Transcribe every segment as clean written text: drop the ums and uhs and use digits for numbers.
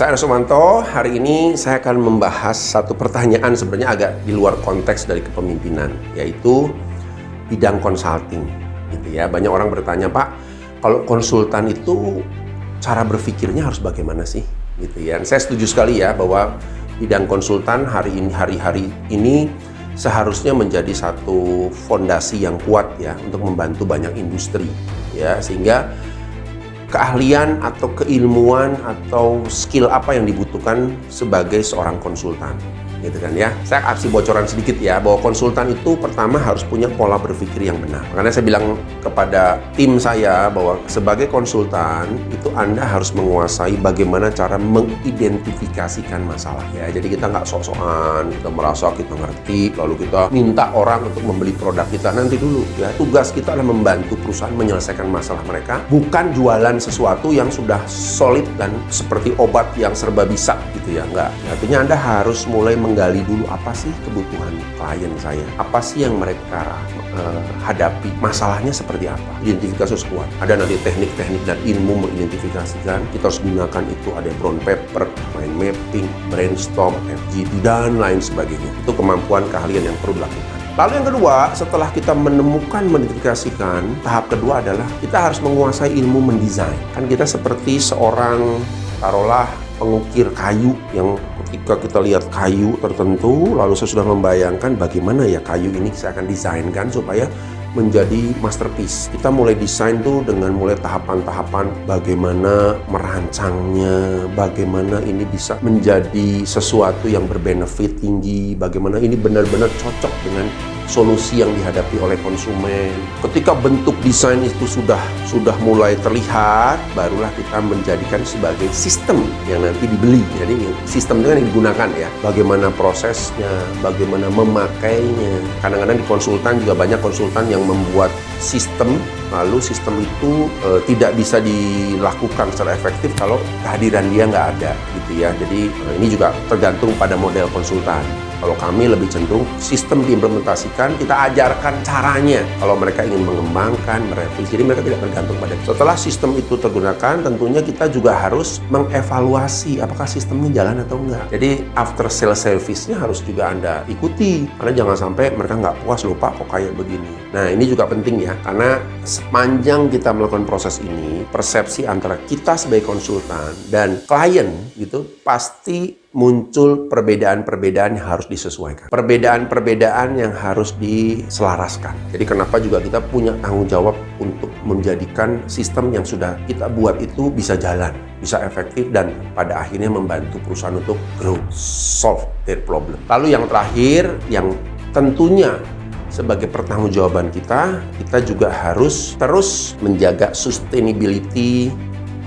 Saya Sumanto, hari ini saya akan membahas satu pertanyaan sebenarnya agak di luar konteks dari kepemimpinan, yaitu bidang consulting. Gitu ya. Banyak orang bertanya, Pak, kalau konsultan itu cara berpikirnya harus bagaimana sih? Gitu ya. Saya setuju sekali ya bahwa bidang konsultan hari-hari ini seharusnya menjadi satu fondasi yang kuat ya untuk membantu banyak industri ya, sehingga keahlian atau keilmuan atau skill apa yang dibutuhkan sebagai seorang konsultan, gitu kan ya. Saya kasih bocoran sedikit ya, bahwa konsultan itu pertama harus punya pola berpikir yang benar. Makanya saya bilang kepada tim saya bahwa sebagai konsultan itu Anda harus menguasai bagaimana cara mengidentifikasikan masalah ya. Jadi kita nggak sok-sokan, kita merasa kita ngerti, lalu kita minta orang untuk membeli produk kita. Nanti dulu ya, tugas kita adalah membantu perusahaan menyelesaikan masalah mereka, bukan jualan sesuatu yang sudah solid dan seperti obat yang serba bisa gitu ya. Enggak. Artinya Anda harus mulai menggali dulu apa sih kebutuhan klien saya, apa sih yang mereka hadapi, masalahnya seperti apa. Identifikasi harus kuat. Ada nanti teknik-teknik dan ilmu mengidentifikasikan. Kita harus gunakan itu, ada brown paper, mind mapping, brainstorm, FGD dan lain sebagainya. Itu kemampuan keahlian yang perlu dilakukan. Lalu yang kedua, setelah kita menemukan, mengidentifikasikan, tahap kedua adalah kita harus menguasai ilmu mendesain. Kan kita seperti seorang, taruhlah, pengukir kayu yang ketika kita lihat kayu tertentu, lalu saya sudah membayangkan bagaimana ya kayu ini saya akan desainkan supaya menjadi masterpiece. Kita mulai desain tuh dengan mulai tahapan-tahapan bagaimana merancangnya, bagaimana ini bisa menjadi sesuatu yang berbenefit tinggi, bagaimana ini benar-benar cocok dengan solusi yang dihadapi oleh konsumen. Ketika bentuk desain itu sudah mulai terlihat, barulah kita menjadikan sebagai sistem yang nanti dibeli. Jadi sistem itu yang digunakan ya. Bagaimana prosesnya, bagaimana memakainya. Kadang-kadang di konsultan juga banyak konsultan yang membuat sistem, lalu sistem itu tidak bisa dilakukan secara efektif kalau kehadiran dia nggak ada gitu ya. Jadi ini juga tergantung pada model konsultan. Kalau kami lebih cenderung sistem diimplementasikan, kita ajarkan caranya. Kalau mereka ingin mengembangkan, merevisi, jadi mereka tidak tergantung pada itu. Setelah sistem itu tergunakan, tentunya kita juga harus mengevaluasi apakah sistemnya jalan atau enggak. Jadi after sale service-nya harus juga Anda ikuti. Karena jangan sampai mereka nggak puas, lupa kok kayak begini. Nah ini juga penting ya, karena sepanjang kita melakukan proses ini, persepsi antara kita sebagai konsultan dan klien gitu pasti muncul perbedaan-perbedaan yang harus disesuaikan. Perbedaan-perbedaan yang harus diselaraskan. Jadi kenapa juga kita punya tanggung jawab untuk menjadikan sistem yang sudah kita buat itu bisa jalan, bisa efektif, dan pada akhirnya membantu perusahaan untuk grow, solve their problem. Lalu yang terakhir, yang tentunya sebagai pertanggungjawaban kita juga harus terus menjaga sustainability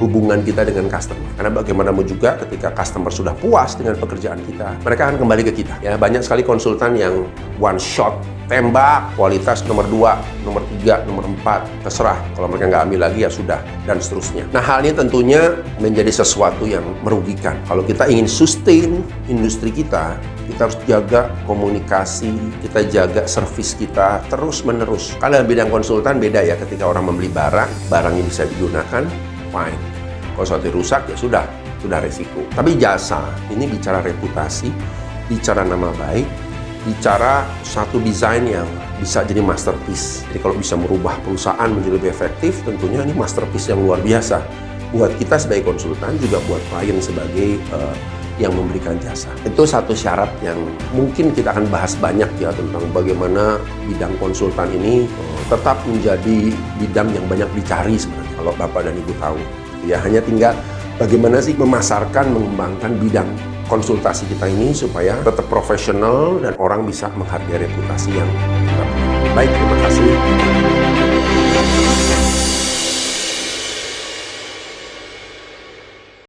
hubungan kita dengan customer. Karena bagaimanapun juga ketika customer sudah puas dengan pekerjaan kita, mereka akan kembali ke kita. Ya, banyak sekali konsultan yang one shot, tembak, kualitas nomor 2, nomor 3, nomor 4, terserah. Kalau mereka nggak ambil lagi ya sudah, dan seterusnya. Nah, hal ini tentunya menjadi sesuatu yang merugikan. Kalau kita ingin sustain industri kita harus jaga komunikasi, kita jaga servis kita terus-menerus. Kalau dalam bidang konsultan beda ya, ketika orang membeli barangnya bisa digunakan, fine. Kalau sesuatu rusak ya sudah resiko. Tapi jasa, ini bicara reputasi, bicara nama baik, bicara satu desain yang bisa jadi masterpiece. Jadi kalau bisa merubah perusahaan menjadi lebih efektif, tentunya ini masterpiece yang luar biasa. Buat kita sebagai konsultan, juga buat klien sebagai yang memberikan jasa. Itu satu syarat yang mungkin kita akan bahas banyak ya, tentang bagaimana bidang konsultan ini tetap menjadi bidang yang banyak dicari sebenarnya kalau Bapak dan Ibu tahu. Ya hanya tinggal bagaimana sih memasarkan, mengembangkan bidang konsultasi kita ini supaya tetap profesional dan orang bisa menghargai reputasi yang kita punya. Baik, terima kasih.